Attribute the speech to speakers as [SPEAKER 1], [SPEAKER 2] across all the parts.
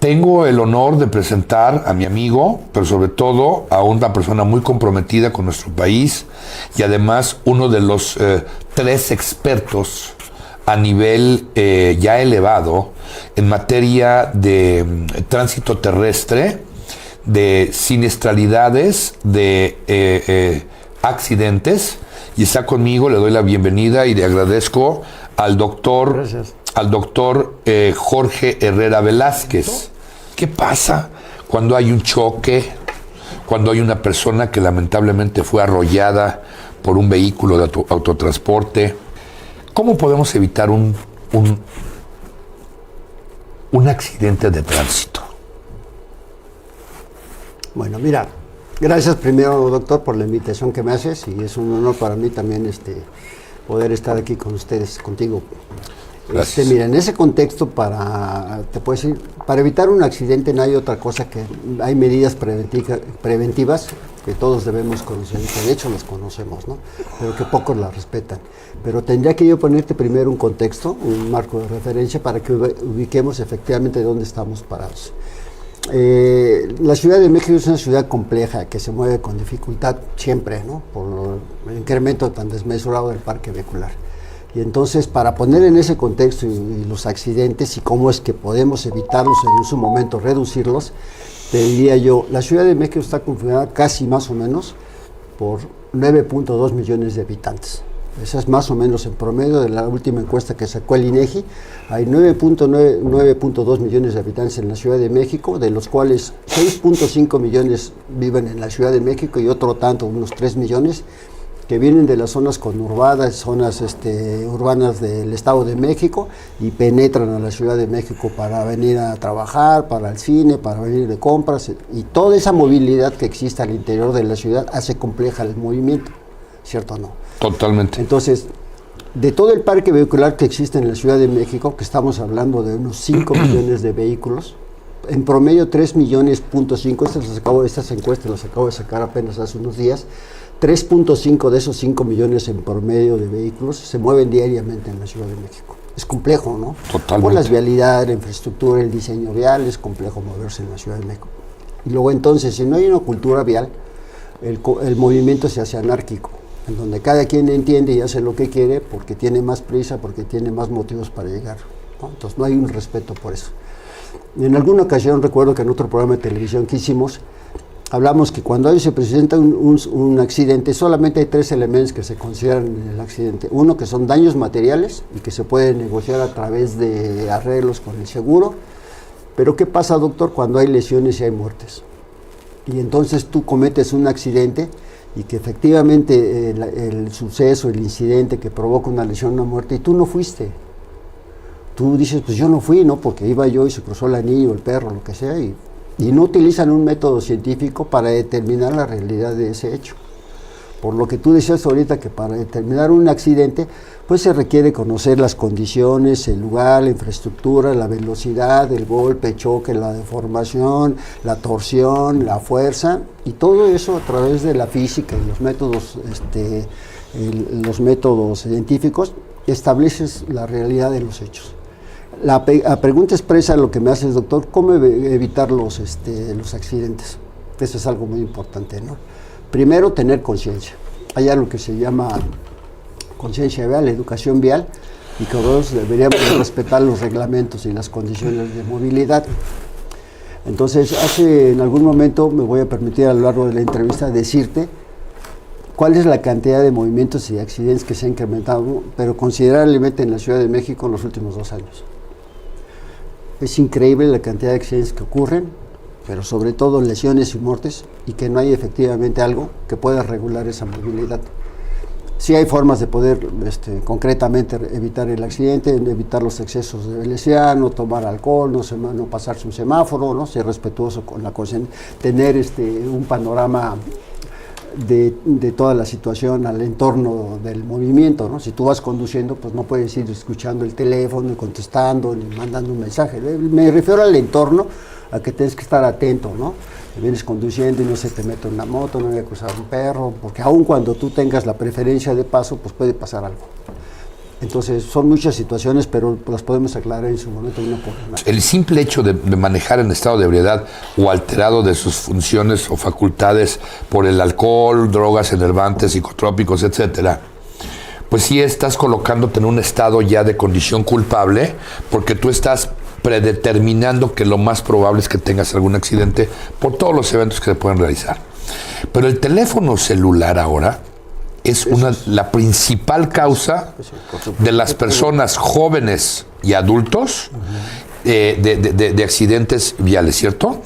[SPEAKER 1] Tengo el honor de presentar a mi amigo, pero sobre todo a una persona muy comprometida con nuestro país y además uno de los 3 expertos a nivel ya elevado en materia de tránsito terrestre, de siniestralidades, de accidentes. Y está conmigo, le doy la bienvenida y le agradezco al doctor Jorge Herrera Velázquez. ¿Qué pasa cuando hay un choque, cuando hay una persona que lamentablemente fue arrollada por un vehículo de autotransporte? ¿Cómo podemos evitar un accidente de tránsito?
[SPEAKER 2] Bueno, mira, gracias primero, doctor, por la invitación que me haces, y es un honor para mí también poder estar aquí con ustedes, contigo. Mira, en ese contexto, te puedo decir, para evitar un accidente no hay otra cosa que hay medidas preventivas que todos debemos conocer, que de hecho las conocemos, ¿no? Pero que pocos las respetan. Pero tendría que yo ponerte primero un contexto, un marco de referencia para que ubiquemos efectivamente dónde estamos parados. La Ciudad de México es una ciudad compleja que se mueve con dificultad siempre, ¿no? Por el incremento tan desmesurado del parque vehicular. Y entonces, para poner en ese contexto y los accidentes y cómo es que podemos evitarlos en su momento, reducirlos, te diría yo, la Ciudad de México está configurada casi más o menos por 9.2 millones de habitantes. Esa es más o menos en promedio de la última encuesta que sacó el INEGI. Hay 9.2 millones de habitantes en la Ciudad de México, de los cuales 6.5 millones viven en la Ciudad de México y otro tanto, unos 3 millones, que vienen de las zonas conurbadas, zonas urbanas del Estado de México y penetran a la Ciudad de México para venir a trabajar, para el cine, para venir de compras, y toda esa movilidad que existe al interior de la ciudad hace compleja el movimiento, ¿cierto o no?
[SPEAKER 1] Totalmente.
[SPEAKER 2] Entonces, de todo el parque vehicular que existe en la Ciudad de México, que estamos hablando de unos 5 millones de vehículos, en promedio 3 millones, estas encuestas las acabo de sacar apenas hace unos días. 3.5 de esos 5 millones en promedio de vehículos se mueven diariamente en la Ciudad de México. Es complejo, ¿no?
[SPEAKER 1] Totalmente.
[SPEAKER 2] Por las vialidades, la infraestructura, el diseño vial, es complejo moverse en la Ciudad de México. Y luego entonces, si no hay una cultura vial, el movimiento se hace anárquico, en donde cada quien entiende y hace lo que quiere porque tiene más prisa, porque tiene más motivos para llegar, ¿no? Entonces no hay un respeto por eso. En alguna ocasión recuerdo que en otro programa de televisión que hicimos, hablamos que cuando se presenta un accidente, solamente hay 3 elementos que se consideran en el accidente. Uno, que son daños materiales y que se pueden negociar a través de arreglos con el seguro. Pero ¿qué pasa, doctor, cuando hay lesiones y hay muertes? Y entonces tú cometes un accidente y que efectivamente el suceso, el incidente que provoca una lesión, una muerte, y tú no fuiste. Tú dices, pues yo no fui, ¿no? Porque iba yo y se cruzó la niña o el perro, lo que sea, y no utilizan un método científico para determinar la realidad de ese hecho. Por lo que tú decías ahorita, que para determinar un accidente, pues se requiere conocer las condiciones, el lugar, la infraestructura, la velocidad, el golpe, choque, la deformación, la torsión, la fuerza, y todo eso a través de la física y los métodos científicos estableces la realidad de los hechos. La pregunta expresa lo que me haces, doctor, ¿cómo evitar los accidentes? Eso es algo muy importante, ¿no? Primero, tener conciencia. Hay algo que se llama conciencia vial, educación vial, y que todos deberíamos respetar los reglamentos y las condiciones de movilidad. Entonces, en algún momento me voy a permitir a lo largo de la entrevista decirte cuál es la cantidad de movimientos y accidentes que se ha incrementado, pero considerablemente en la Ciudad de México en los últimos 2 años. Es increíble la cantidad de accidentes que ocurren, pero sobre todo lesiones y muertes, y que no hay efectivamente algo que pueda regular esa movilidad. Sí hay formas de poder concretamente evitar el accidente, evitar los excesos de velocidad, no tomar alcohol, no pasarse un semáforo, ¿no? Ser respetuoso con la conciencia, tener un panorama de toda la situación al entorno del movimiento, ¿no? Si tú vas conduciendo, pues no puedes ir escuchando el teléfono, ni contestando, ni mandando un mensaje. Me refiero al entorno, a que tienes que estar atento, ¿no? Que vienes conduciendo y no se te mete una moto, no voy a cruzar un perro, porque aun cuando tú tengas la preferencia de paso, pues puede pasar algo. Entonces, son muchas situaciones, pero las podemos aclarar en su momento una por una.
[SPEAKER 1] El simple hecho de manejar en estado de ebriedad o alterado de sus funciones o facultades por el alcohol, drogas enervantes, psicotrópicos, etcétera, pues sí estás colocándote en un estado ya de condición culpable, porque tú estás predeterminando que lo más probable es que tengas algún accidente por todos los eventos que se pueden realizar. Pero el teléfono celular ahora es la principal causa de las personas jóvenes y adultos de accidentes viales, ¿cierto?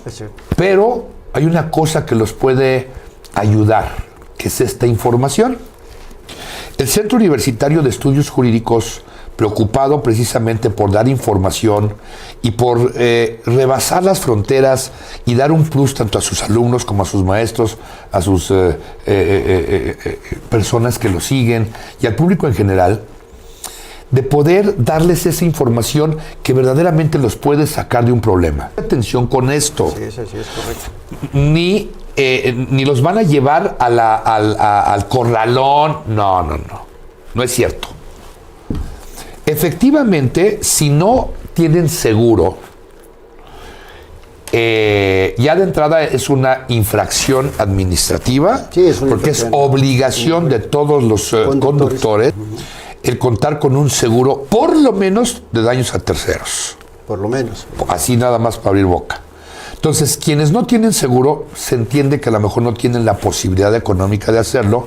[SPEAKER 1] Pero hay una cosa que los puede ayudar, que es esta información. El Centro Universitario de Estudios Jurídicos, preocupado precisamente por dar información y por rebasar las fronteras y dar un plus tanto a sus alumnos como a sus maestros, a sus personas que lo siguen y al público en general, de poder darles esa información que verdaderamente los puede sacar de un problema. Atención con esto.
[SPEAKER 2] Sí, eso sí es correcto.
[SPEAKER 1] Ni los van a llevar al corralón. No es cierto. Efectivamente, si no tienen seguro, ya de entrada es una infracción administrativa,
[SPEAKER 2] sí, es
[SPEAKER 1] porque es obligación de todos los conductores el contar con un seguro, por lo menos, de daños a terceros.
[SPEAKER 2] Por lo menos.
[SPEAKER 1] Así nada más para abrir boca. Entonces, quienes no tienen seguro, se entiende que a lo mejor no tienen la posibilidad económica de hacerlo,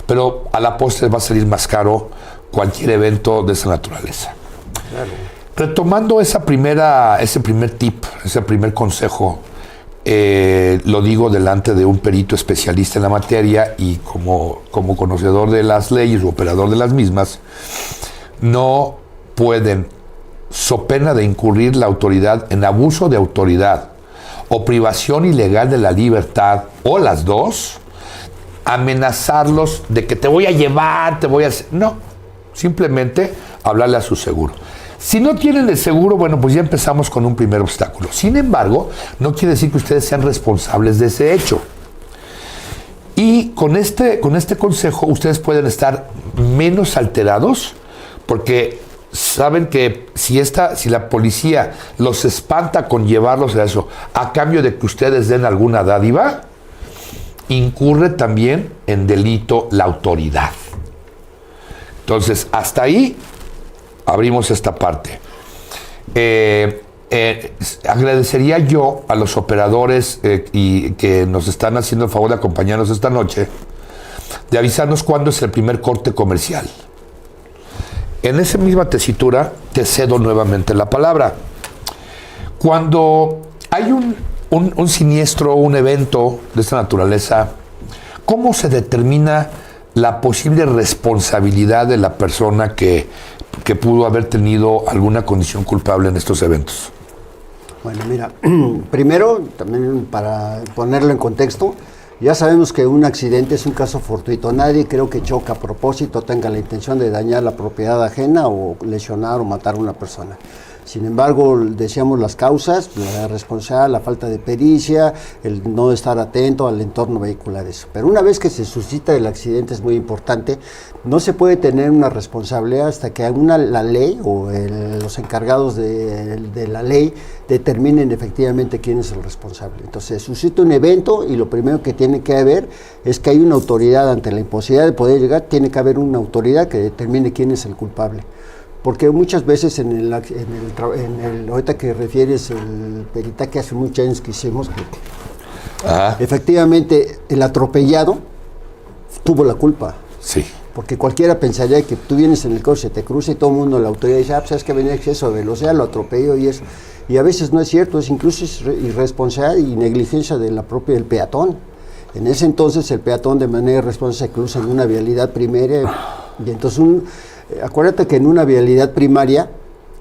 [SPEAKER 1] pero a la postre va a salir más caro cualquier evento de esa naturaleza.
[SPEAKER 2] Claro.
[SPEAKER 1] Retomando ese primer tip, ese primer consejo, lo digo delante de un perito especialista en la materia y como conocedor de las leyes o operador de las mismas, no pueden, so pena de incurrir la autoridad en abuso de autoridad o privación ilegal de la libertad, o las dos, amenazarlos de que te voy a llevar, te voy a hacer. No, simplemente hablarle a su seguro. Si no tienen el seguro, bueno, pues ya empezamos con un primer obstáculo. Sin embargo, no quiere decir que ustedes sean responsables de ese hecho. Y con este consejo, ustedes pueden estar menos alterados, porque saben que si la policía los espanta con llevarlos a eso, a cambio de que ustedes den alguna dádiva, incurre también en delito la autoridad. Entonces, hasta ahí abrimos esta parte. Agradecería yo a los operadores y que nos están haciendo el favor de acompañarnos esta noche, de avisarnos cuándo es el primer corte comercial. En esa misma tesitura te cedo nuevamente la palabra. Cuando hay un siniestro, un evento de esta naturaleza, ¿cómo se determina la posible responsabilidad de la persona que pudo haber tenido alguna condición culpable en estos eventos?
[SPEAKER 2] Bueno, mira, primero, también para ponerlo en contexto, ya sabemos que un accidente es un caso fortuito. Nadie creo que choca a propósito, tenga la intención de dañar la propiedad ajena o lesionar o matar a una persona. Sin embargo, decíamos las causas, la responsabilidad, la falta de pericia, el no estar atento al entorno vehicular, eso. Pero una vez que se suscita el accidente es muy importante, no se puede tener una responsabilidad hasta que la ley o los encargados de la ley determinen efectivamente quién es el responsable. Entonces, suscita un evento y lo primero que tiene que haber es que hay una autoridad ante la imposibilidad de poder llegar, tiene que haber una autoridad que determine quién es el culpable. Porque muchas veces ahorita que refieres el peritaje hace muchos años que hicimos, efectivamente el atropellado tuvo la culpa.
[SPEAKER 1] Sí.
[SPEAKER 2] Porque cualquiera pensaría que tú vienes en el coche, te cruza y todo el mundo, la autoridad dice, pues es que venía exceso de velocidad, lo atropelló y eso. Y a veces no es cierto, es incluso irresponsabilidad y negligencia del peatón. En ese entonces el peatón de manera irresponsable cruza en una vialidad primaria y entonces acuérdate que en una vialidad primaria,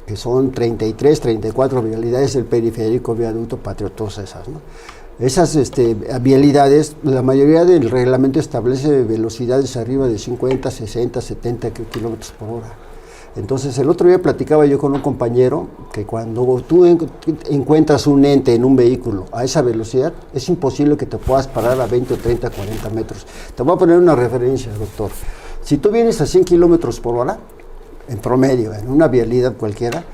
[SPEAKER 2] que son 33, 34 vialidades, el periférico, viaducto, patio, todas esas, ¿no? Esas vialidades, la mayoría del reglamento establece velocidades arriba de 50, 60, 70 kilómetros por hora. Entonces, el otro día platicaba yo con un compañero que cuando tú encuentras un ente en un vehículo a esa velocidad, es imposible que te puedas parar a 20, 30, 40 metros. Te voy a poner una referencia, doctor. Si tú vienes a 100 kilómetros por hora, en promedio, en una vialidad cualquiera,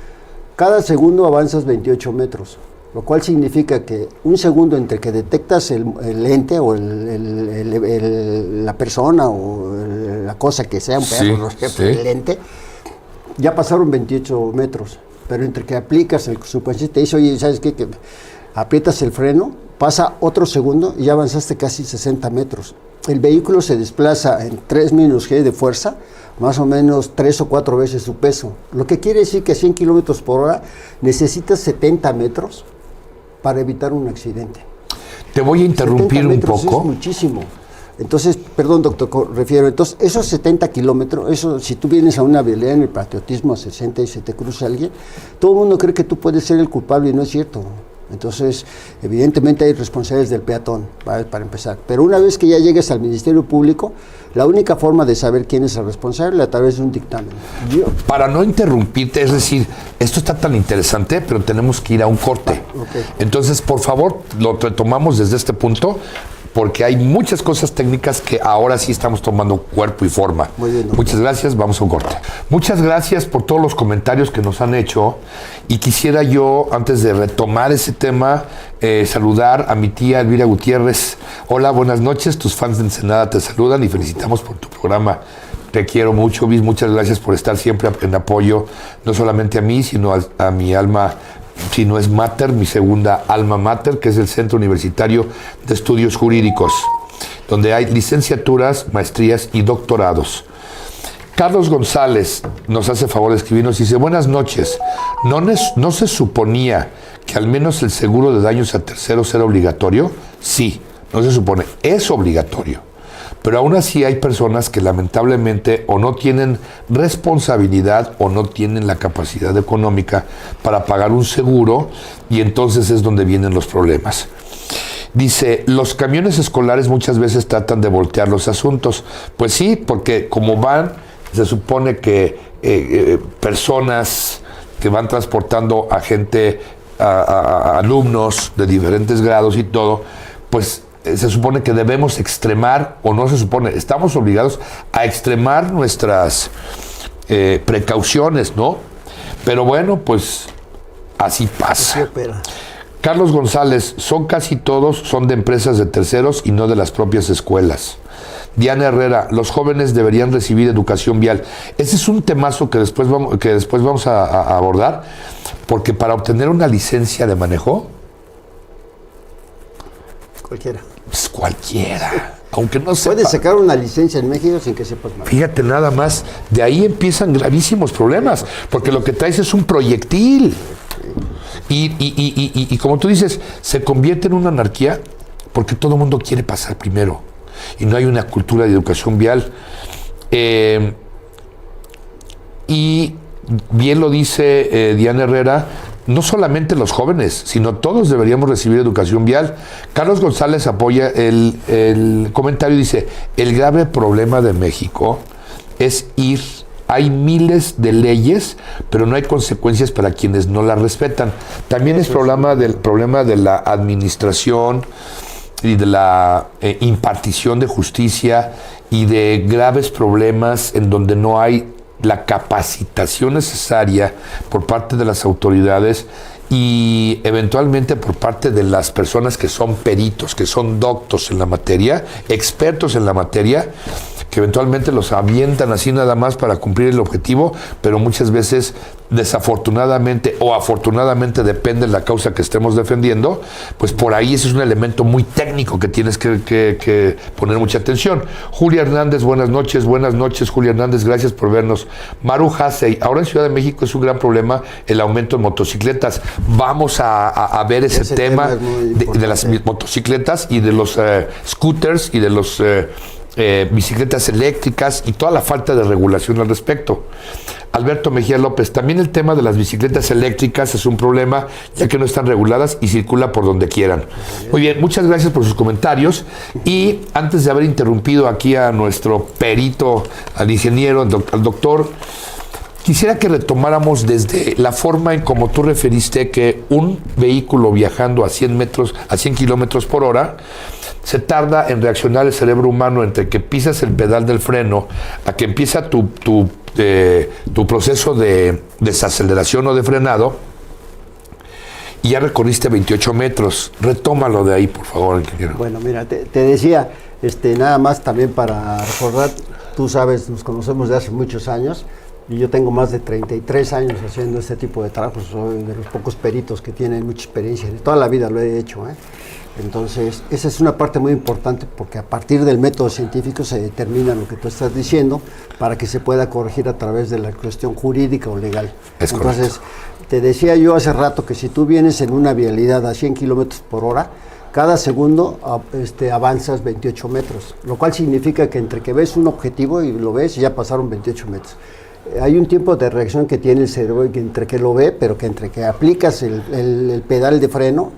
[SPEAKER 2] cada segundo avanzas 28 metros, lo cual significa que un segundo entre que detectas el ente o la persona o la cosa que sea, un perro, no sé, el ente, ya pasaron 28 metros, pero entre que aplicas el subconsciente, te dice, oye, ¿sabes qué? Que aprietas el freno, pasa otro segundo y ya avanzaste casi 60 metros. El vehículo se desplaza en 3 menos G de fuerza, más o menos 3 o 4 veces su peso. Lo que quiere decir que a 100 kilómetros por hora necesitas 70 metros para evitar un accidente.
[SPEAKER 1] Te voy a interrumpir un poco.
[SPEAKER 2] Es muchísimo. Entonces, perdón, doctor, refiero, entonces, esos 70 kilómetros, eso, si tú vienes a una vialidad en el patriotismo a 60 y se te cruza alguien, todo el mundo cree que tú puedes ser el culpable y no es cierto. Entonces, evidentemente hay responsabilidades del peatón, para empezar. Pero una vez que ya llegues al Ministerio Público, la única forma de saber quién es el responsable es a través de un dictamen.
[SPEAKER 1] Para no interrumpirte, es decir, esto está tan interesante, pero tenemos que ir a un corte.
[SPEAKER 2] Okay.
[SPEAKER 1] Entonces, por favor, lo retomamos desde este punto, porque hay muchas cosas técnicas que ahora sí estamos tomando cuerpo y forma.
[SPEAKER 2] Muy bien, doctor.
[SPEAKER 1] Muchas gracias, vamos a un corte. Muchas gracias por todos los comentarios que nos han hecho, y quisiera yo, antes de retomar ese tema, saludar a mi tía Elvira Gutiérrez. Hola, buenas noches, tus fans de Ensenada te saludan y felicitamos por tu programa. Te quiero mucho, Bis, muchas gracias por estar siempre en apoyo, no solamente a mí, sino a mi alma, si no es mater, mi segunda alma mater, que es el Centro Universitario de Estudios Jurídicos, donde hay licenciaturas, maestrías y doctorados. Carlos González nos hace favor de escribirnos y dice, buenas noches, ¿no se suponía que al menos el seguro de daños a terceros era obligatorio? Sí, no se supone, es obligatorio. Pero aún así hay personas que lamentablemente o no tienen responsabilidad o no tienen la capacidad económica para pagar un seguro, y entonces es donde vienen los problemas. Dice, los camiones escolares muchas veces tratan de voltear los asuntos. Pues sí, porque como van, se supone que personas que van transportando a gente, a alumnos de diferentes grados y todo, pues se supone que debemos extremar, o no se supone, estamos obligados a extremar nuestras precauciones, ¿no? Pero bueno, pues así pasa.
[SPEAKER 2] Así opera.
[SPEAKER 1] Carlos González, casi todos son de empresas de terceros y no de las propias escuelas. Diana Herrera, los jóvenes deberían recibir educación vial. Ese es un temazo que después vamos a abordar, porque para obtener una licencia de manejo,
[SPEAKER 2] Cualquiera.
[SPEAKER 1] pues cualquiera, aunque no sepa.
[SPEAKER 2] Puedes sacar una licencia en México sin que sepas más.
[SPEAKER 1] Fíjate nada más, de ahí empiezan gravísimos problemas, porque lo que traes es un proyectil. Y como tú dices, se convierte en una anarquía porque todo el mundo quiere pasar primero y no hay una cultura de educación vial. Y bien lo dice Diana Herrera, no solamente los jóvenes, sino todos deberíamos recibir educación vial. Carlos González apoya el comentario y dice, el grave problema de México es hay miles de leyes, pero no hay consecuencias para quienes no las respetan. También es problema de la administración y de la impartición de justicia, y de graves problemas en donde no hay la capacitación necesaria por parte de las autoridades y eventualmente por parte de las personas que son peritos, que son doctos en la materia, expertos en la materia, que eventualmente los avientan así nada más para cumplir el objetivo, pero muchas veces, desafortunadamente o afortunadamente, depende de la causa que estemos defendiendo, pues por ahí ese es un elemento muy técnico que tienes que poner mucha atención. Julia Hernández, buenas noches, Julia Hernández, gracias por vernos. Maru Hasey, ahora en Ciudad de México es un gran problema el aumento de motocicletas. Vamos a ver ese tema de las motocicletas y de los scooters y de los bicicletas eléctricas y toda la falta de regulación al respecto. Alberto Mejía López, también el tema de las bicicletas eléctricas es un problema, ya que no están reguladas y circula por donde quieran. Muy bien, muchas gracias por sus comentarios, y antes de haber interrumpido aquí a nuestro perito, al ingeniero, al doctor, quisiera que retomáramos desde la forma en como tú referiste que un vehículo viajando a 100 kilómetros por hora se tarda en reaccionar el cerebro humano entre que pisas el pedal del freno a que empieza tu proceso de desaceleración o de frenado, y ya recorriste 28 metros. Retómalo de ahí, por favor, ingeniero.
[SPEAKER 2] Bueno, mira, te decía, nada más también para recordar, tú sabes, nos conocemos de hace muchos años, y yo tengo más de 33 años haciendo este tipo de trabajos, soy de los pocos peritos que tienen mucha experiencia, toda la vida lo he hecho, Entonces, esa es una parte muy importante porque a partir del método científico se determina lo que tú estás diciendo para que se pueda corregir a través de la cuestión jurídica o legal. Entonces, te decía yo hace rato que si tú vienes en una vialidad a 100 kilómetros por hora, cada segundo avanzas 28 metros, lo cual significa que entre que ves un objetivo y lo ves, ya pasaron 28 metros. Hay un tiempo de reacción que tiene el cerebro entre que lo ve, pero que entre que aplicas el pedal de freno,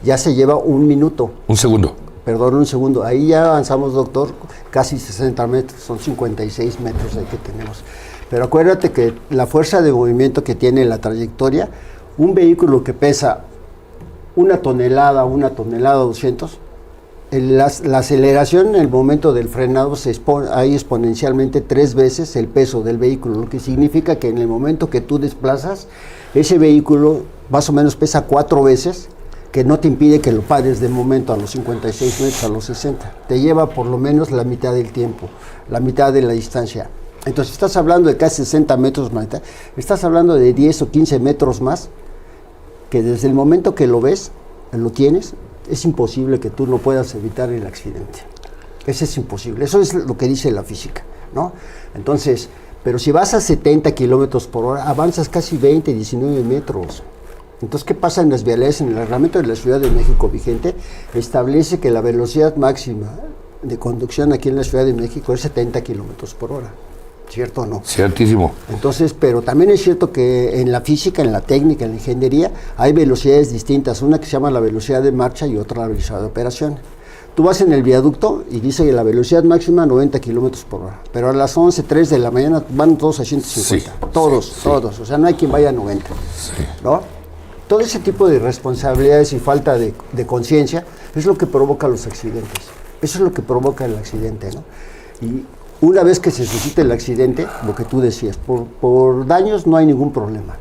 [SPEAKER 2] ya se lleva un minuto.
[SPEAKER 1] Un segundo.
[SPEAKER 2] Perdón, un segundo. Ahí ya avanzamos, doctor, casi 60 metros, son 56 metros ahí que tenemos. Pero acuérdate que la fuerza de movimiento que tiene la trayectoria, un vehículo que pesa 1 tonelada, 200, la aceleración en el momento del frenado hay exponencialmente 3 veces el peso del vehículo, lo que significa que en el momento que tú desplazas, ese vehículo más o menos pesa 4 veces, que no te impide que lo pares de momento a los 56 metros, a los 60. Te lleva por lo menos la mitad del tiempo, la mitad de la distancia. Entonces estás hablando de casi 60 metros más, estás hablando de 10 o 15 metros más, que desde el momento que lo ves, lo tienes, es imposible que tú no puedas evitar el accidente. Eso es imposible, eso es lo que dice la física, ¿no? Entonces, pero si vas a 70 kilómetros por hora, avanzas casi 20, 19 metros. Entonces, ¿qué pasa en las vialidades? En el reglamento de la Ciudad de México vigente, establece que la velocidad máxima de conducción aquí en la Ciudad de México es 70 kilómetros por hora. ¿Cierto o no?
[SPEAKER 1] Ciertísimo.
[SPEAKER 2] Entonces, pero también es cierto que en la física, en la técnica, en la ingeniería, hay velocidades distintas, una que se llama la velocidad de marcha y otra la velocidad de operación. Tú vas en el viaducto y dice que la velocidad máxima 90 kilómetros por hora, pero a las 11:03 de la mañana van todos a 150, sí, todos, o sea, no hay quien vaya a 90, sí. ¿No? Todo ese tipo de irresponsabilidades y falta de conciencia es lo que provoca los accidentes, eso es lo que provoca el accidente, ¿no? Y una vez que se suscita el accidente, lo que tú decías, por daños no hay ningún problema.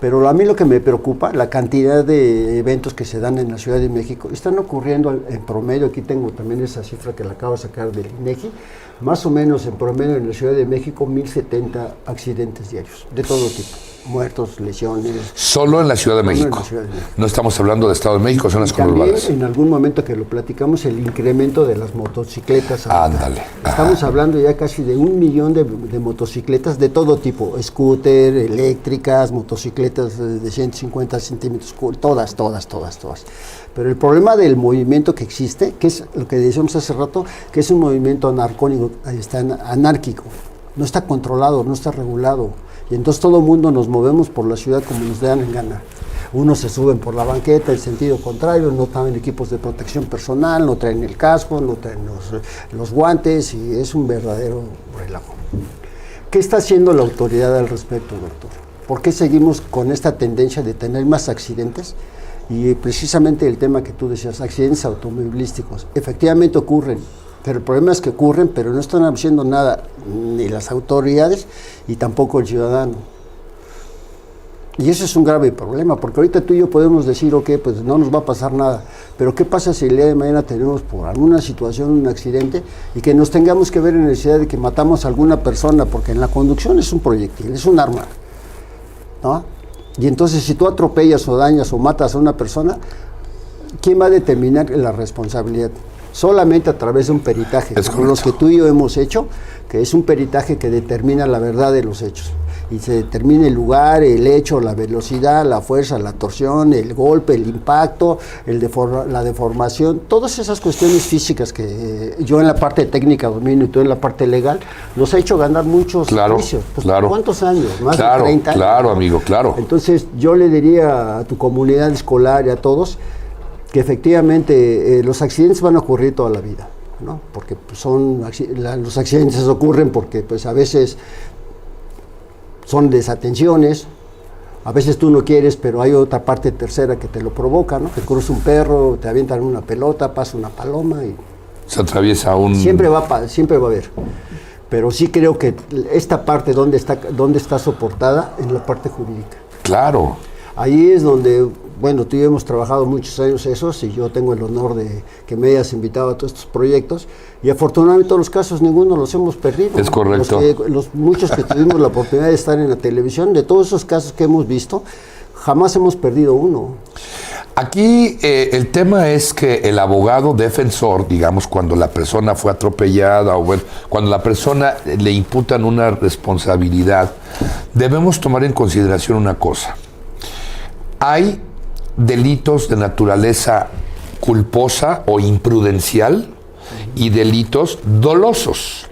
[SPEAKER 2] Pero a mí lo que me preocupa, la cantidad de eventos que se dan en la Ciudad de México, están ocurriendo en promedio, aquí tengo también esa cifra que la acabo de sacar del INEGI, más o menos en promedio en la Ciudad de México 1070 accidentes diarios, de todo tipo, muertos, lesiones.
[SPEAKER 1] Solo en la Ciudad de México. No estamos hablando de Estado de México, son las conurbadas.
[SPEAKER 2] En algún momento que lo platicamos, el incremento de las motocicletas.
[SPEAKER 1] Ándale.
[SPEAKER 2] Estamos hablando ya casi de 1 millón de motocicletas de todo tipo, scooter, eléctricas, motocicletas de 150 centímetros, todas. Pero el problema del movimiento que existe, que es lo que decíamos hace rato, que es un movimiento anárquico, no está controlado, no está regulado. Y entonces todo el mundo nos movemos por la ciudad como nos dan en gana. Unos se suben por la banqueta en sentido contrario, no traen equipos de protección personal, no traen el casco, no traen los guantes y es un verdadero relajo. ¿Qué está haciendo la autoridad al respecto, doctor? ¿Por qué seguimos con esta tendencia de tener más accidentes? Y precisamente el tema que tú decías, accidentes automovilísticos, efectivamente ocurren, pero el problema es que ocurren, pero no están haciendo nada ni las autoridades y tampoco el ciudadano. Y eso es un grave problema, porque ahorita tú y yo podemos decir, ok, pues no nos va a pasar nada, pero ¿qué pasa si el día de mañana tenemos por alguna situación un accidente y que nos tengamos que ver en necesidad de que matamos a alguna persona? Porque en la conducción es un proyectil, es un arma, ¿no? Y entonces si tú atropellas o dañas o matas a una persona, ¿quién va a determinar la responsabilidad? Solamente a través de un peritaje, como los que tú y yo hemos hecho, que es un peritaje que determina la verdad de los hechos. Y se determina el lugar, el hecho, la velocidad, la fuerza, la torsión, el golpe, el impacto, la deformación, todas esas cuestiones físicas que yo en la parte técnica domino y tú en la parte legal, nos ha hecho ganar muchos juicios. Pues, ¿cuántos años? Más de 30 años.
[SPEAKER 1] Claro, amigo, claro.
[SPEAKER 2] Entonces yo le diría a tu comunidad escolar y a todos que efectivamente los accidentes van a ocurrir toda la vida, ¿no? Porque pues, los accidentes ocurren porque pues a veces son desatenciones, a veces tú no quieres, pero hay otra parte tercera que te lo provoca, ¿no? Te cruza un perro, te avientan una pelota, pasa una paloma y
[SPEAKER 1] se atraviesa un...
[SPEAKER 2] Siempre va a haber. Pero sí creo que esta parte, ¿dónde está soportada? En la parte jurídica.
[SPEAKER 1] Claro.
[SPEAKER 2] Ahí es donde, bueno, tú y yo hemos trabajado muchos años esos, y yo tengo el honor de que me hayas invitado a todos estos proyectos, y afortunadamente todos los casos ninguno los hemos perdido.
[SPEAKER 1] Es correcto.
[SPEAKER 2] Muchos que tuvimos la oportunidad de estar en la televisión, de todos esos casos que hemos visto, jamás hemos perdido uno.
[SPEAKER 1] Aquí el tema es que el abogado defensor, digamos, cuando la persona fue atropellada o bueno, cuando la persona le imputan una responsabilidad, debemos tomar en consideración una cosa. Hay delitos de naturaleza culposa o imprudencial y delitos dolosos.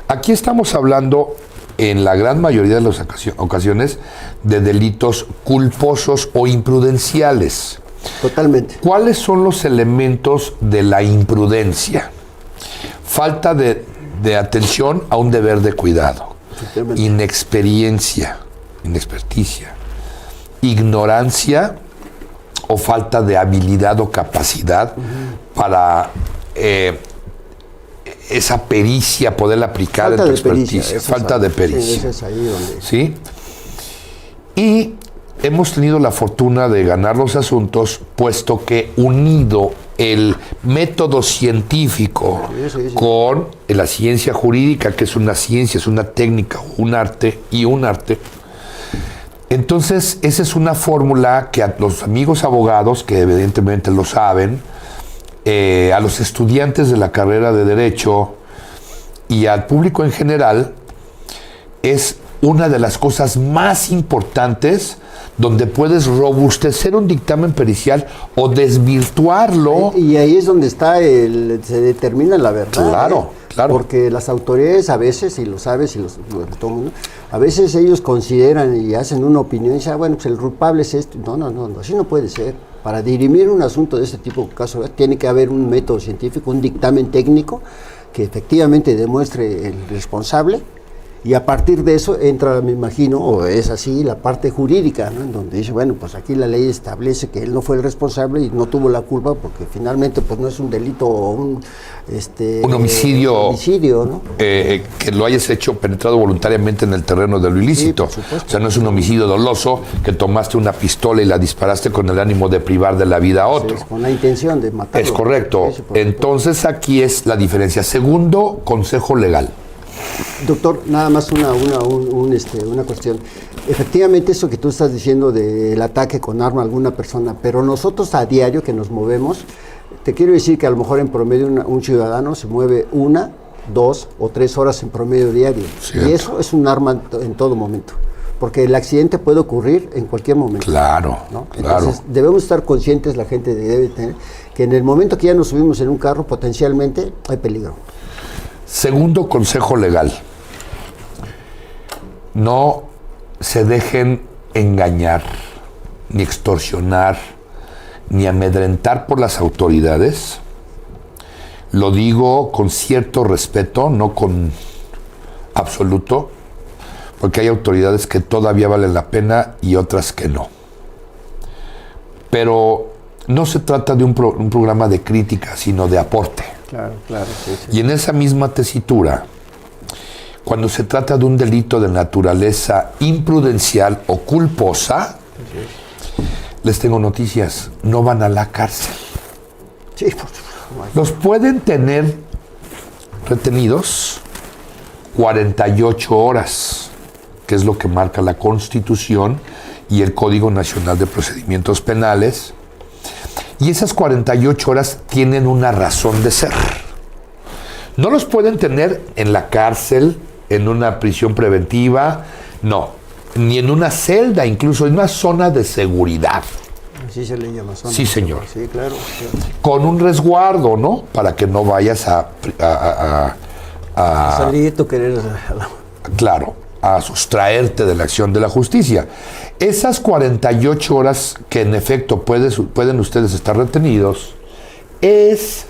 [SPEAKER 1] Aquí estamos hablando, en la gran mayoría de las ocasiones, de delitos culposos o imprudenciales.
[SPEAKER 2] Totalmente.
[SPEAKER 1] ¿Cuáles son los elementos de la imprudencia? Falta de atención a un deber de cuidado, inexperticia, ignorancia o falta de habilidad o capacidad para esa pericia, poderla aplicar en tu experticia. Falta de pericia.
[SPEAKER 2] Sí, es ahí donde...
[SPEAKER 1] ¿Sí? Y hemos tenido la fortuna de ganar los asuntos, puesto que unido el método científico con la ciencia jurídica, que es una ciencia, es una técnica, un arte, entonces esa es una fórmula que a los amigos abogados, que evidentemente lo saben, a los estudiantes de la carrera de Derecho y al público en general, es una de las cosas más importantes donde puedes robustecer un dictamen pericial o desvirtuarlo.
[SPEAKER 2] Y ahí es donde se determina la verdad.
[SPEAKER 1] Claro, claro.
[SPEAKER 2] Porque las autoridades a veces, y lo sabes, todo el mundo, a veces ellos consideran y hacen una opinión y dicen, bueno, pues el culpable es esto. No, así no puede ser. Para dirimir un asunto de este tipo, caso, tiene que haber un método científico, un dictamen técnico que efectivamente demuestre el responsable. Y a partir de eso entra, me imagino, o es así, la parte jurídica, ¿no? En donde dice, bueno, pues aquí la ley establece que él no fue el responsable y no tuvo la culpa porque finalmente pues no es un delito o un homicidio, ¿no?
[SPEAKER 1] Que lo hayas hecho penetrado voluntariamente en el terreno de lo ilícito.
[SPEAKER 2] Sí, por supuesto.
[SPEAKER 1] O sea, no es un homicidio doloso que tomaste una pistola y la disparaste con el ánimo de privar de la vida a otro.
[SPEAKER 2] Sí, con la intención de matarlo.
[SPEAKER 1] Es correcto.
[SPEAKER 2] Sí,
[SPEAKER 1] entonces aquí es la diferencia. Segundo, consejo legal.
[SPEAKER 2] Doctor, nada más una cuestión. Efectivamente, eso que tú estás diciendo del ataque con arma a alguna persona, pero nosotros a diario que nos movemos, te quiero decir que a lo mejor en promedio un ciudadano se mueve 1, 2 o 3 horas en promedio diario.
[SPEAKER 1] Cierto.
[SPEAKER 2] Y eso es un arma en todo momento, porque el accidente puede ocurrir en cualquier momento.
[SPEAKER 1] Claro,
[SPEAKER 2] ¿no?
[SPEAKER 1] claro.
[SPEAKER 2] Entonces, debemos estar conscientes, la gente debe tener, que en el momento que ya nos subimos en un carro, potencialmente hay peligro.
[SPEAKER 1] Segundo consejo legal, no se dejen engañar, ni extorsionar, ni amedrentar por las autoridades. Lo digo con cierto respeto, no con absoluto, porque hay autoridades que todavía valen la pena y otras que no. Pero no se trata de un programa de crítica, sino de aporte.
[SPEAKER 2] Claro, sí.
[SPEAKER 1] Y en esa misma tesitura, cuando se trata de un delito de naturaleza imprudencial o culposa, les tengo noticias, no van a la cárcel.
[SPEAKER 2] Sí, por supuesto.
[SPEAKER 1] Los pueden tener retenidos 48 horas, que es lo que marca la Constitución y el Código Nacional de Procedimientos Penales. Y esas 48 horas tienen una razón de ser. No los pueden tener en la cárcel, en una prisión preventiva, no, ni en una celda, incluso en una zona de seguridad.
[SPEAKER 2] Así se le llama zona.
[SPEAKER 1] Sí, señor.
[SPEAKER 2] Sí, claro.
[SPEAKER 1] Con un resguardo, ¿no? Para que no vayas a
[SPEAKER 2] salir, tú querer...
[SPEAKER 1] Claro, a sustraerte de la acción de la justicia. Esas 48 horas que en efecto pueden ustedes estar retenidos es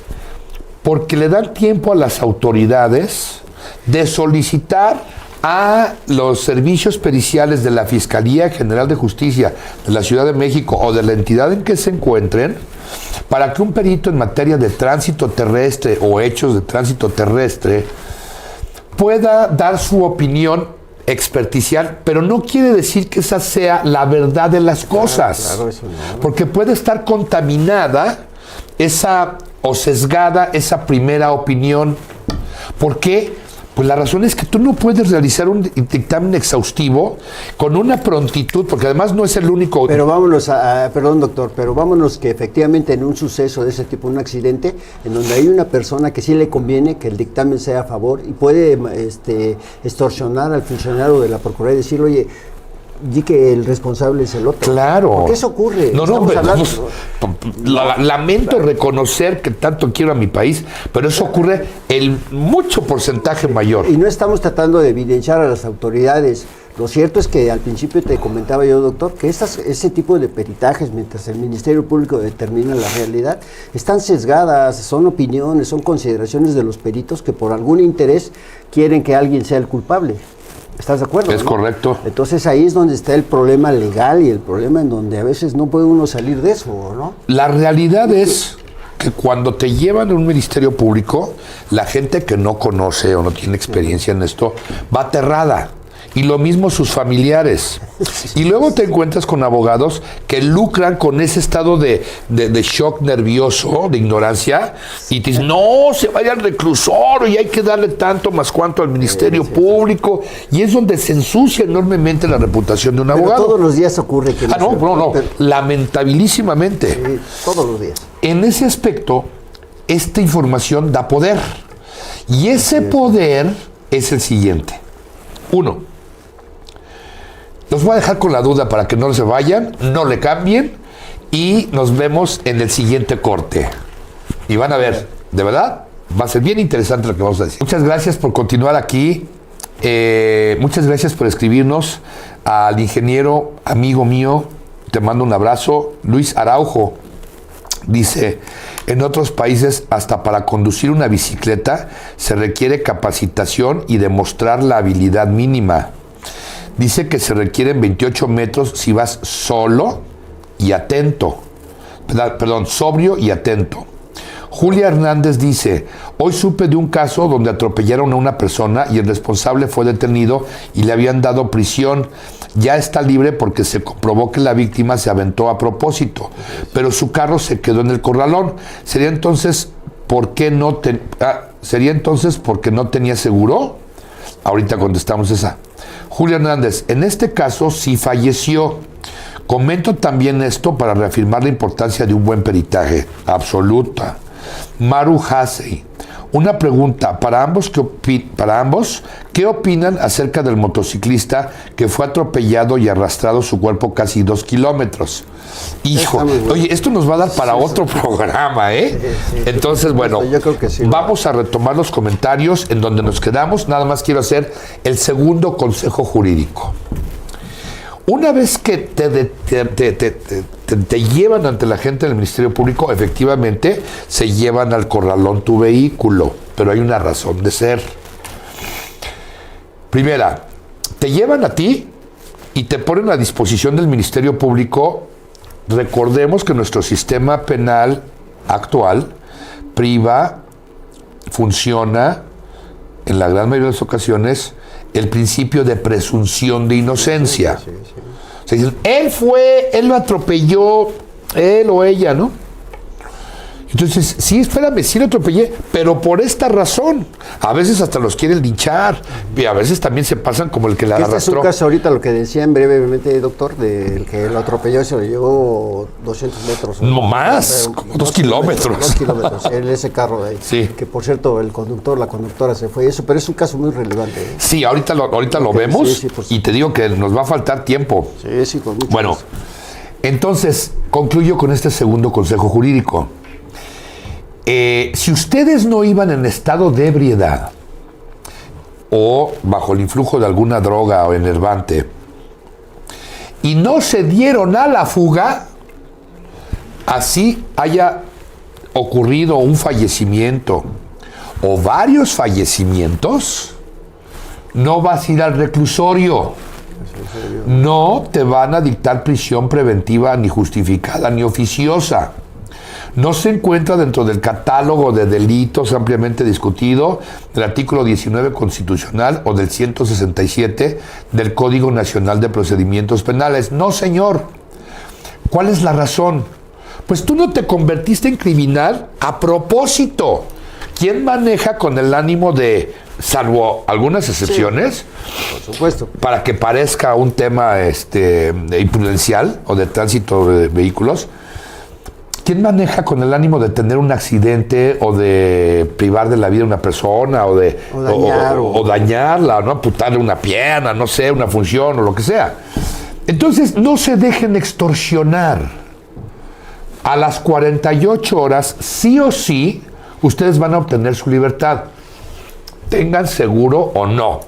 [SPEAKER 1] porque le dan tiempo a las autoridades de solicitar a los servicios periciales de la Fiscalía General de Justicia de la Ciudad de México o de la entidad en que se encuentren para que un perito en materia de tránsito terrestre o hechos de tránsito terrestre pueda dar su opinión experticial, pero no quiere decir que esa sea la verdad de las cosas.
[SPEAKER 2] Claro, eso no.
[SPEAKER 1] Porque puede estar contaminada esa o sesgada esa primera opinión. ¿Por qué? Pues la razón es que tú no puedes realizar un dictamen exhaustivo con una prontitud, porque además no es el único.
[SPEAKER 2] Pero vámonos perdón doctor, pero vámonos que efectivamente en un suceso de ese tipo, un accidente, en donde hay una persona que sí le conviene que el dictamen sea a favor y puede extorsionar al funcionario de la Procuraduría y decirle, oye, di que el responsable es el otro.
[SPEAKER 1] Claro.
[SPEAKER 2] ¿Por qué eso ocurre?
[SPEAKER 1] No, lamento reconocer que tanto quiero a mi país, pero eso ocurre en mucho porcentaje mayor.
[SPEAKER 2] Y no estamos tratando de evidenciar a las autoridades. Lo cierto es que al principio te comentaba yo, doctor, que ese tipo de peritajes, mientras el Ministerio Público determina la realidad, están sesgadas, son opiniones, son consideraciones de los peritos que por algún interés quieren que alguien sea el culpable. ¿Estás de acuerdo?
[SPEAKER 1] Es correcto.
[SPEAKER 2] Entonces ahí es donde está el problema legal y el problema en donde a veces no puede uno salir de eso, ¿no?
[SPEAKER 1] La realidad es que cuando te llevan a un ministerio público, la gente que no conoce o no tiene experiencia en esto va aterrada. Y lo mismo sus familiares. Y luego te encuentras con abogados que lucran con ese estado de shock nervioso, de ignorancia, y te dicen, no, se vaya al reclusorio y hay que darle tanto más cuanto al Ministerio Público. Y es donde se ensucia enormemente la reputación de un abogado.
[SPEAKER 2] Pero todos los días ocurre que...
[SPEAKER 1] No. Lamentabilísimamente.
[SPEAKER 2] Sí, todos los días.
[SPEAKER 1] En ese aspecto, esta información da poder. Y ese poder es el siguiente. 1. Los voy a dejar con la duda para que no se vayan, no le cambien y nos vemos en el siguiente corte. Y van a ver, de verdad, va a ser bien interesante lo que vamos a decir. Muchas gracias por continuar aquí. Muchas gracias por escribirnos. Al ingeniero, amigo mío, te mando un abrazo. Luis Araujo dice, en otros países hasta para conducir una bicicleta se requiere capacitación y demostrar la habilidad mínima. Dice que se requieren 28 metros si vas solo y atento. Perdón, sobrio y atento. Julia Hernández dice, hoy supe de un caso donde atropellaron a una persona y el responsable fue detenido y le habían dado prisión. Ya está libre porque se comprobó que la víctima se aventó a propósito, pero su carro se quedó en el corralón. ¿Sería entonces porque no tenía seguro? Ahorita contestamos esa. Julia Hernández, en este caso sí falleció. Comento también esto para reafirmar la importancia de un buen peritaje. Absoluta. Maru Hasey, una pregunta para ambos, ¿qué opinan acerca del motociclista que fue atropellado y arrastrado su cuerpo casi 2 kilómetros? Hijo, oye, esto nos va a dar para otro programa, ¿eh? Sí. Entonces, bueno,
[SPEAKER 2] yo creo que sí,
[SPEAKER 1] vamos a retomar los comentarios en donde nos quedamos. Nada más quiero hacer el segundo consejo jurídico. Una vez que te llevan ante la gente del Ministerio Público, efectivamente se llevan al corralón tu vehículo, pero hay una razón de ser. Primera, te llevan a ti y te ponen a disposición del Ministerio Público. Recordemos que nuestro sistema penal actual funciona en la gran mayoría de las ocasiones el principio de presunción de inocencia. Sí. O sea, dicen, él lo atropelló, él o ella, ¿no? Entonces, sí, espérame, sí lo atropellé, pero por esta razón. A veces hasta los quieren linchar, y a veces también se pasan como el que la arrastró.
[SPEAKER 2] Este es un caso ahorita, lo que decían brevemente, doctor, del que lo atropelló y se lo llevó 200 metros.
[SPEAKER 1] No más, como 2 kilómetros.
[SPEAKER 2] 2 kilómetros, en ese carro de ahí.
[SPEAKER 1] Sí.
[SPEAKER 2] Que por cierto, la conductora se fue, pero es un caso muy relevante. ¿Eh?
[SPEAKER 1] Sí, ahorita lo vemos,
[SPEAKER 2] sí,
[SPEAKER 1] y te digo que nos va a faltar tiempo.
[SPEAKER 2] Sí, con mucho
[SPEAKER 1] Bueno,
[SPEAKER 2] gusto.
[SPEAKER 1] Entonces, concluyo con este segundo consejo jurídico. Si ustedes no iban en estado de ebriedad o bajo el influjo de alguna droga o enervante y no se dieron a la fuga, así haya ocurrido un fallecimiento o varios fallecimientos, no vas a ir al reclusorio. No te van a dictar prisión preventiva ni justificada ni oficiosa. no se encuentra dentro del catálogo de delitos ampliamente discutido del artículo 19 constitucional o del 167 del Código Nacional de Procedimientos Penales. No, señor. ¿Cuál es la razón? Pues tú no te convertiste en criminal a propósito. ¿Quién maneja con el ánimo de, salvo algunas excepciones,
[SPEAKER 2] sí, por supuesto,
[SPEAKER 1] para que parezca un tema imprudencial o de tránsito de vehículos? ¿Quién maneja con el ánimo de tener un accidente o de privar de la vida a una persona o de dañarla, ¿no? Amputarle una pierna, no sé, una función o lo que sea? Entonces, no se dejen extorsionar. A las 48 horas, sí o sí, ustedes van a obtener su libertad. Tengan seguro o no.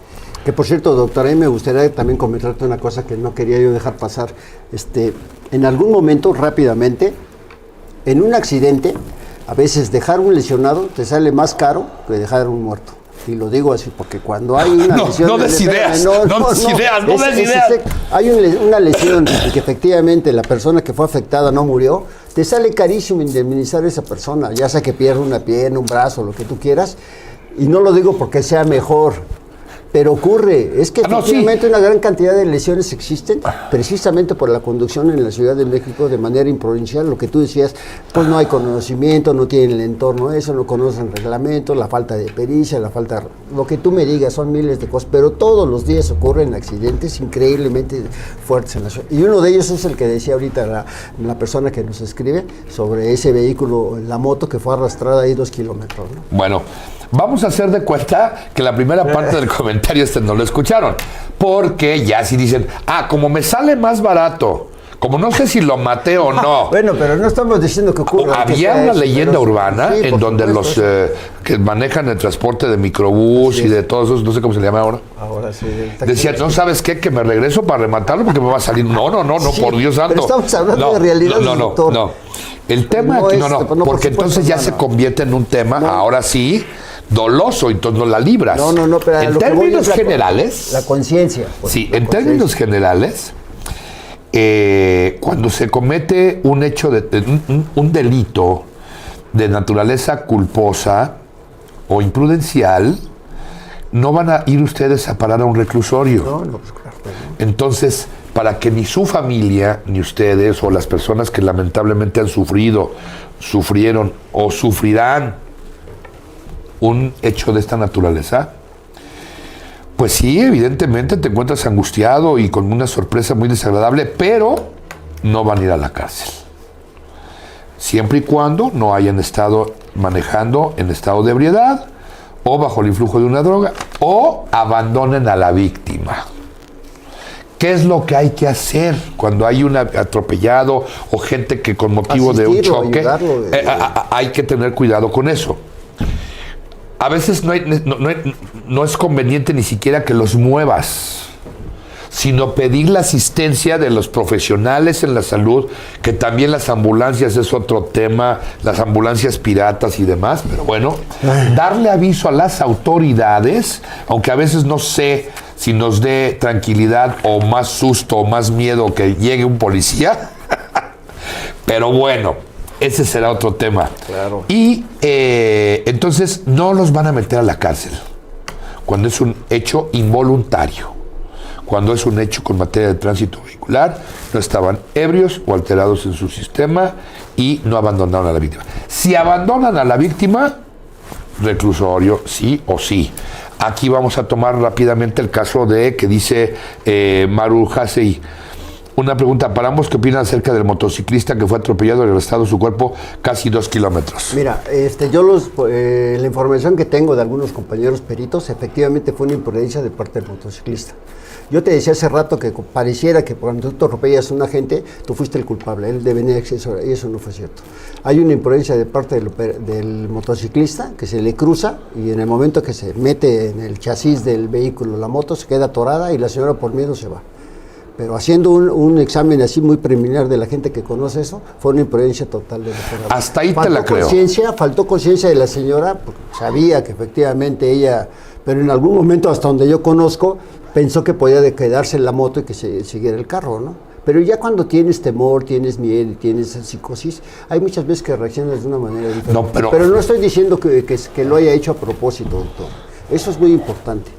[SPEAKER 2] Que por cierto, doctora, me gustaría también comentarte una cosa que no quería yo dejar pasar. En algún momento, rápidamente, en un accidente, a veces dejar un lesionado te sale más caro que dejar un muerto. Y lo digo así porque cuando hay una lesión...
[SPEAKER 1] No des ideas,
[SPEAKER 2] hay una lesión y que efectivamente la persona que fue afectada no murió, te sale carísimo indemnizar a esa persona, ya sea que pierda una pierna, un brazo, lo que tú quieras. Y no lo digo porque sea mejor, pero ocurre. Es que efectivamente una gran cantidad de lesiones existen precisamente por la conducción en la Ciudad de México de manera improvincial. Lo que tú decías, pues no hay conocimiento, no tienen el entorno eso, no conocen reglamentos, la falta de pericia, lo que tú me digas, son miles de cosas, pero todos los días ocurren accidentes increíblemente fuertes en la ciudad. Y uno de ellos es el que decía ahorita la persona que nos escribe sobre ese vehículo, la moto que fue arrastrada ahí 2 kilómetros, ¿no?
[SPEAKER 1] Bueno, vamos a hacer de cuenta que la primera parte del comentario no lo escucharon, porque ya si dicen, como me sale más barato, como no sé si lo maté o no.
[SPEAKER 2] Bueno, pero no estamos diciendo que ocurra.
[SPEAKER 1] Había una leyenda urbana en donde los que manejan el transporte de microbús y de todos esos, no sé cómo se le llama ahora.
[SPEAKER 2] Ahora sí.
[SPEAKER 1] Decían, ¿no sabes qué? Que me regreso para rematarlo porque me va a salir. No, sí, por Dios santo.
[SPEAKER 2] Pero estamos hablando de realidad, doctor.
[SPEAKER 1] No. El tema aquí, porque entonces ya se convierte en un tema, ahora sí, doloso, entonces no la libras.
[SPEAKER 2] No, pero
[SPEAKER 1] en términos generales...
[SPEAKER 2] La conciencia.
[SPEAKER 1] Sí, en términos generales, cuando se comete un hecho, un delito de naturaleza culposa o imprudencial, no van a ir ustedes a parar a un reclusorio.
[SPEAKER 2] No, pues claro.
[SPEAKER 1] Entonces, para que ni su familia, ni ustedes, o las personas que lamentablemente han sufrido, sufrieron o sufrirán un hecho de esta naturaleza, pues sí, evidentemente te encuentras angustiado y con una sorpresa muy desagradable, pero no van a ir a la cárcel. Siempre y cuando no hayan estado manejando en estado de ebriedad o bajo el influjo de una droga o abandonen a la víctima. ¿Qué es lo que hay que hacer cuando hay un atropellado o gente que con motivo de un choque? Hay que tener cuidado con eso. A veces no es conveniente ni siquiera que los muevas, sino pedir la asistencia de los profesionales en la salud, que también las ambulancias es otro tema, las ambulancias piratas y demás, pero bueno, darle aviso a las autoridades, aunque a veces no sé si nos dé tranquilidad o más susto o más miedo que llegue un policía, pero bueno, ese será otro tema.
[SPEAKER 2] Claro.
[SPEAKER 1] Y entonces no los van a meter a la cárcel cuando es un hecho involuntario. Cuando es un hecho con materia de tránsito vehicular, no estaban ebrios o alterados en su sistema y no abandonaron a la víctima. Si abandonan a la víctima, reclusorio, sí o sí. Aquí vamos a tomar rápidamente el caso de que dice Maru Hasei. Una pregunta para ambos, ¿qué opinan acerca del motociclista que fue atropellado y arrastrado su cuerpo casi 2 kilómetros?
[SPEAKER 2] Mira, la información que tengo de algunos compañeros peritos, efectivamente fue una imprudencia de parte del motociclista. Yo te decía hace rato que pareciera que cuando tú atropellas a una gente, tú fuiste el culpable, él debe tener acceso, y eso no fue cierto. Hay una imprudencia de parte del motociclista que se le cruza y en el momento que se mete en el chasis del vehículo, la moto se queda atorada y la señora por miedo se va. Pero haciendo un examen así muy preliminar de la gente que conoce eso, fue una imprudencia total de la señora.
[SPEAKER 1] Hasta ahí te la creo.
[SPEAKER 2] Faltó conciencia de la señora, porque sabía que efectivamente ella, pero en algún momento, hasta donde yo conozco, pensó que podía quedarse en la moto y que se siguiera el carro, ¿no? Pero ya cuando tienes temor, tienes miedo, tienes psicosis, hay muchas veces que reaccionas de una manera diferente.
[SPEAKER 1] No,
[SPEAKER 2] pero no estoy diciendo que lo haya hecho a propósito, doctor. Eso es muy importante.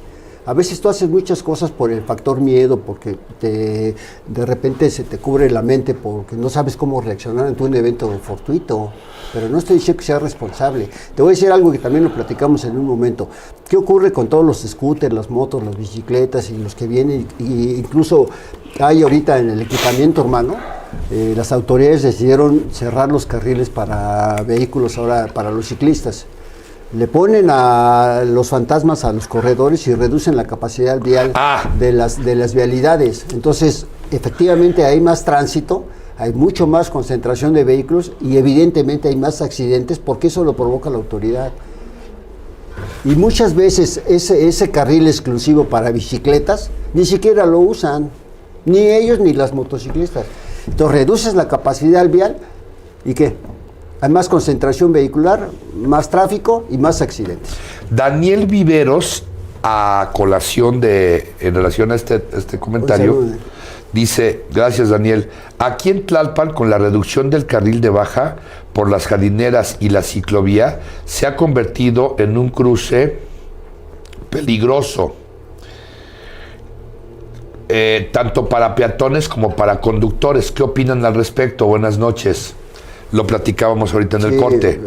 [SPEAKER 2] A veces tú haces muchas cosas por el factor miedo, porque de repente se te cubre la mente porque no sabes cómo reaccionar ante un evento fortuito. Pero no estoy diciendo que sea responsable. Te voy a decir algo que también lo platicamos en un momento. ¿Qué ocurre con todos los scooters, las motos, las bicicletas y los que vienen? Y incluso hay ahorita en el equipamiento, hermano, las autoridades decidieron cerrar los carriles para vehículos ahora para los ciclistas. Le ponen a los fantasmas a los corredores y reducen la capacidad vial de las vialidades. Entonces, efectivamente hay más tránsito, hay mucho más concentración de vehículos y evidentemente hay más accidentes porque eso lo provoca la autoridad. Y muchas veces ese carril exclusivo para bicicletas ni siquiera lo usan, ni ellos ni las motociclistas. Entonces reduces la capacidad vial y ¿qué? Hay más concentración vehicular, más tráfico y más accidentes.
[SPEAKER 1] Daniel Viveros, a colación en relación a este comentario, dice, gracias Daniel, aquí en Tlalpan, con la reducción del carril de baja por las jardineras y la ciclovía, se ha convertido en un cruce peligroso, tanto para peatones como para conductores. ¿Qué opinan al respecto? Buenas noches. Lo platicábamos ahorita en el corte.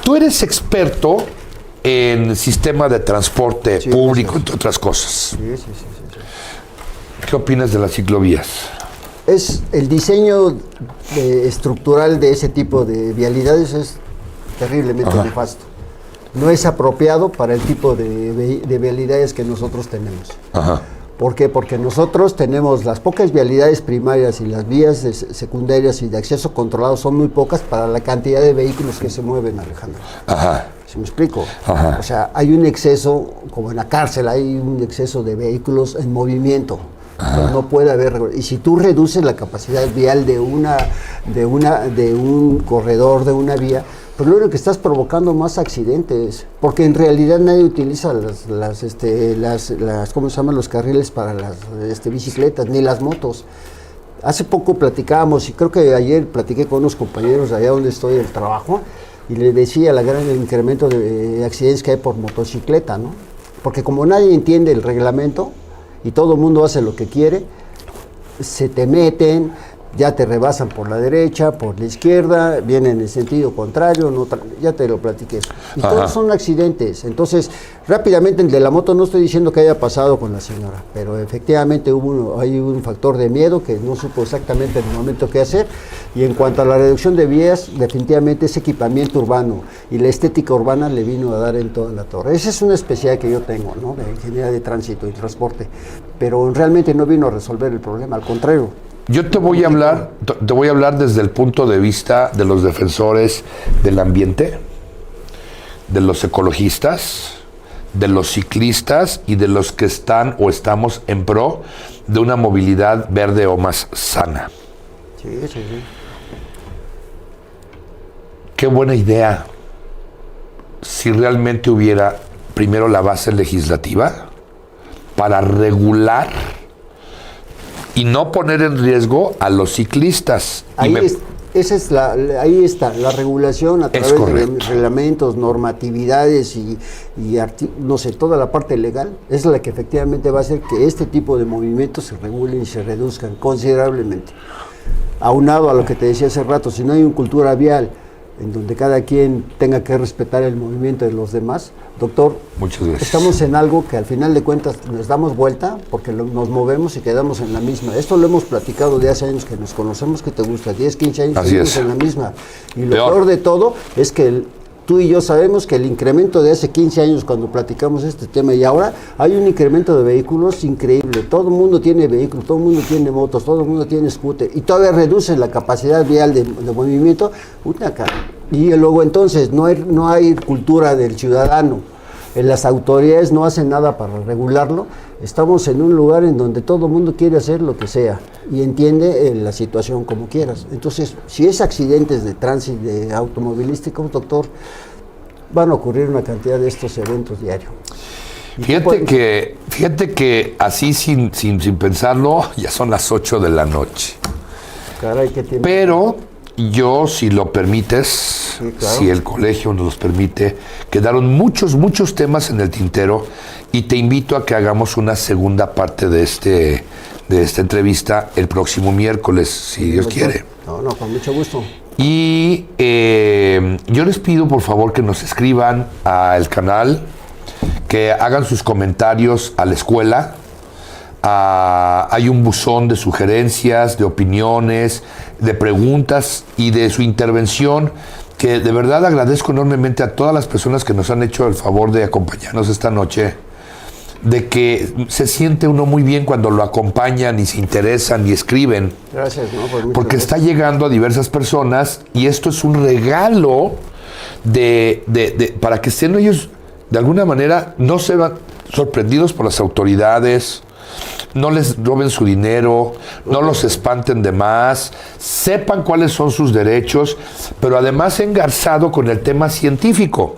[SPEAKER 1] Tú eres experto en sistema de transporte público, entre otras cosas. Sí. ¿Qué opinas de las ciclovías?
[SPEAKER 2] Es el diseño estructural de ese tipo de vialidades es terriblemente nefasto. No es apropiado para el tipo de vialidades que nosotros tenemos. Ajá. ¿Por qué? Porque nosotros tenemos las pocas vialidades primarias y las vías secundarias y de acceso controlado son muy pocas para la cantidad de vehículos que se mueven, Alejandro. Ajá. ¿Sí me explico? Ajá. O sea, hay un exceso, como en la cárcel, hay un exceso de vehículos en movimiento. No puede haber. Y si tú reduces la capacidad vial de un corredor, de una vía, pues lo único que estás provocando más accidentes, porque en realidad nadie utiliza ¿cómo se llaman? Los carriles para las bicicletas, ni las motos. Hace poco platicábamos, y creo que ayer platiqué con unos compañeros allá donde estoy en el trabajo, y les decía el gran incremento de accidentes que hay por motocicleta, ¿no? Porque como nadie entiende el reglamento, y todo el mundo hace lo que quiere, se te meten, ya te rebasan por la derecha, por la izquierda, vienen en sentido contrario, ya te lo platiqué. Y todos son accidentes. Entonces, rápidamente, el de la moto no estoy diciendo que haya pasado con la señora, pero efectivamente hay un factor de miedo que no supo exactamente en el momento qué hacer. Y en cuanto a la reducción de vías, definitivamente ese equipamiento urbano y la estética urbana le vino a dar en toda la torre. Esa es una especialidad que yo tengo, ¿no? De ingeniería de tránsito y transporte, pero realmente no vino a resolver el problema, al contrario.
[SPEAKER 1] Yo te voy a hablar desde el punto de vista de los defensores del ambiente, de los ecologistas, de los ciclistas y de los que están o estamos en pro de una movilidad verde o más sana. Sí. Qué buena idea si realmente hubiera primero la base legislativa para regular y no poner en riesgo a los ciclistas.
[SPEAKER 2] Ahí está la regulación a través de reglamentos, normatividades y no sé, toda la parte legal es la que efectivamente va a hacer que este tipo de movimientos se regulen y se reduzcan considerablemente. Aunado a lo que te decía hace rato, si no hay una cultura vial en donde cada quien tenga que respetar el movimiento de los demás, doctor,
[SPEAKER 1] muchas gracias.
[SPEAKER 2] Estamos en algo que al final de cuentas nos damos vuelta porque nos movemos y quedamos en la misma. Esto lo hemos platicado de hace años que nos conocemos, que te gusta, 10, 15 años que estamos en la misma. Y lo peor de todo es que tú y yo sabemos que el incremento de hace 15 años cuando platicamos este tema y ahora hay un incremento de vehículos increíble. Todo el mundo tiene vehículos, todo el mundo tiene motos, todo el mundo tiene scooter y todavía reduce la capacidad vial de movimiento. Y luego entonces no hay cultura del ciudadano. Las autoridades no hacen nada para regularlo. Estamos en un lugar en donde todo el mundo quiere hacer lo que sea y entiende la situación como quieras. Entonces, si es accidentes de tránsito, de automovilísticos, doctor, van a ocurrir una cantidad de estos eventos diarios.
[SPEAKER 1] Fíjate que así sin pensarlo, ya son las 8 de la noche.
[SPEAKER 2] Caray, qué tiempo.
[SPEAKER 1] Pero yo, si lo permites,
[SPEAKER 2] Sí, claro.
[SPEAKER 1] si el colegio nos los permite, quedaron muchos temas en el tintero y te invito a que hagamos una segunda parte de esta entrevista el próximo miércoles, si Dios quiere.
[SPEAKER 2] No, con mucho gusto.
[SPEAKER 1] Y yo les pido, por favor, que nos escriban al canal, que hagan sus comentarios a la escuela. Hay un buzón de sugerencias, de opiniones, de preguntas y de su intervención, que de verdad agradezco enormemente a todas las personas que nos han hecho el favor de acompañarnos esta noche, de que se siente uno muy bien cuando lo acompañan y se interesan y escriben.
[SPEAKER 2] Gracias, ¿no?
[SPEAKER 1] Porque está llegando a diversas personas y esto es un regalo para que estén ellos, de alguna manera, no se van sorprendidos por las autoridades, no les roben su dinero, no los espanten de más, sepan cuáles son sus derechos, pero además engarzado con el tema científico.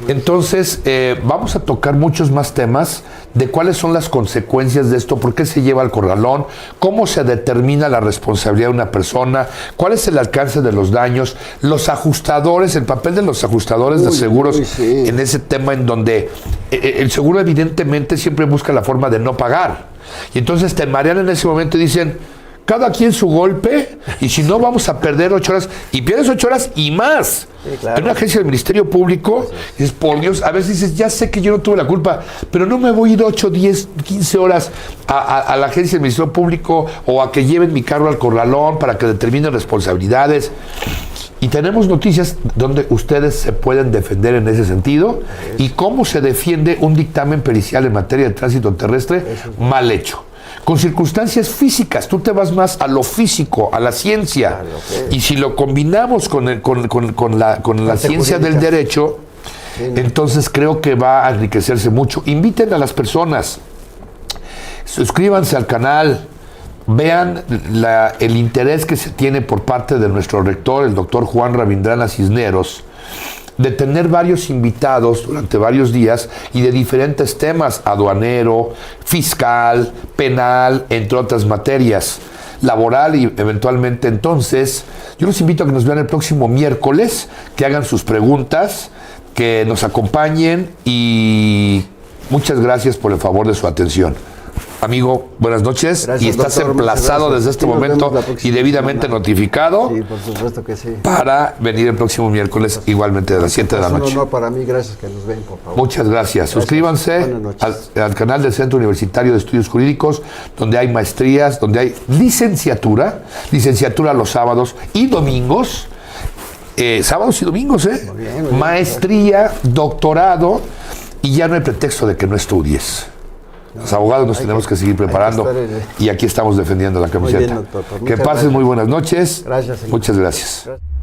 [SPEAKER 1] Entonces, vamos a tocar muchos más temas de cuáles son las consecuencias de esto, por qué se lleva al corralón, cómo se determina la responsabilidad de una persona, cuál es el alcance de los daños, los ajustadores, el papel de los ajustadores de seguros
[SPEAKER 2] sí.
[SPEAKER 1] en ese tema en donde el seguro evidentemente siempre busca la forma de no pagar. Y entonces te marean en ese momento y dicen, cada quien su golpe, y si no vamos a perder 8 horas, y pierdes 8 horas y más.
[SPEAKER 2] Sí, claro.
[SPEAKER 1] En una agencia del Ministerio Público, dices, por Dios, a veces dices, ya sé que yo no tuve la culpa, pero no me voy a ir 8, 10, 15 horas a la agencia del Ministerio Público o a que lleven mi carro al corralón para que determinen responsabilidades. Y tenemos noticias donde ustedes se pueden defender en ese sentido y cómo se defiende un dictamen pericial en materia de tránsito terrestre mal hecho. Con circunstancias físicas, tú te vas más a lo físico, a la ciencia. Y si lo combinamos con la ciencia del derecho, entonces creo que va a enriquecerse mucho. Inviten a las personas, suscríbanse al canal, vean el interés que se tiene por parte de nuestro rector, el doctor Juan Rabindranath Cisneros, de tener varios invitados durante varios días y de diferentes temas, aduanero, fiscal, penal, entre otras materias, laboral y eventualmente. Entonces, yo los invito a que nos vean el próximo miércoles, que hagan sus preguntas, que nos acompañen y muchas gracias por el favor de su atención. Amigo, buenas noches.
[SPEAKER 2] Gracias,
[SPEAKER 1] y estás
[SPEAKER 2] doctor,
[SPEAKER 1] emplazado desde este momento y debidamente notificado
[SPEAKER 2] Sí, por supuesto que sí.
[SPEAKER 1] para venir el próximo miércoles igualmente a las 7 de la
[SPEAKER 2] Es un
[SPEAKER 1] noche.
[SPEAKER 2] honor para mí, gracias que nos ven, por favor.
[SPEAKER 1] Muchas gracias. Suscríbanse
[SPEAKER 2] Buenas noches.
[SPEAKER 1] al canal del Centro Universitario de Estudios Jurídicos, donde hay maestrías, donde hay licenciatura los sábados y domingos. Sábados y domingos,
[SPEAKER 2] Muy bien,
[SPEAKER 1] maestría, doctorado, y ya no hay pretexto de que no estudies. Los abogados nos tenemos que seguir preparando y aquí estamos defendiendo la camiseta.
[SPEAKER 2] Muy bien, doctor. Pues
[SPEAKER 1] Que
[SPEAKER 2] muchas
[SPEAKER 1] pases
[SPEAKER 2] gracias.
[SPEAKER 1] muy buenas noches.
[SPEAKER 2] Gracias, señor.
[SPEAKER 1] Muchas gracias.
[SPEAKER 2] Gracias.